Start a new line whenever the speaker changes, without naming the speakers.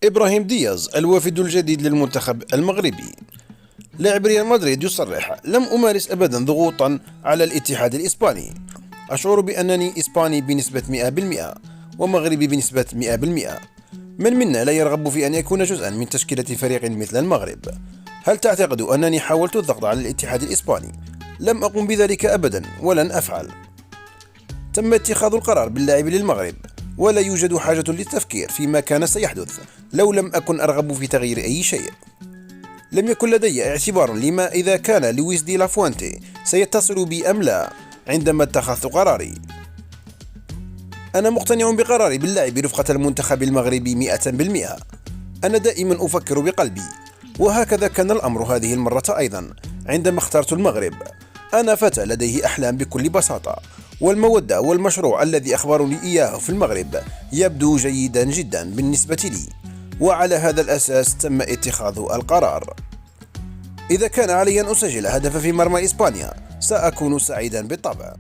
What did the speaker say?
إبراهيم دياز الوافد الجديد للمنتخب المغربي. لاعب ريال مدريد يصرح: لم أمارس أبدا ضغوطا على الاتحاد الإسباني. أشعر بأنني إسباني بنسبة 100% ومغربي بنسبة 100%. من منا لا يرغب في أن يكون جزءا من تشكيلة فريق مثل المغرب؟ هل تعتقد أنني حاولت الضغط على الاتحاد الإسباني؟ لم أقم بذلك أبدا ولن أفعل. تم اتخاذ القرار باللاعب للمغرب، ولا يوجد حاجة للتفكير فيما كان سيحدث لو لم أكن أرغب في تغيير أي شيء. لم يكن لدي اعتبار لما إذا كان لويس دي لافوانتي سيتصل بي أم لا عندما اتخذت قراري. أنا مقتنع بقراري باللعب رفقة المنتخب المغربي 100%. أنا دائما أفكر بقلبي، وهكذا كان الأمر هذه المرة أيضا عندما اخترت المغرب. أنا فتى لديه أحلام بكل بساطة، والمودة والمشروع الذي أخبرني إياه في المغرب يبدو جيدا جدا بالنسبة لي، وعلى هذا الأساس تم اتخاذ القرار. إذا كان علي أن أسجل هدف في مرمى إسبانيا سأكون سعيدا بالطبع.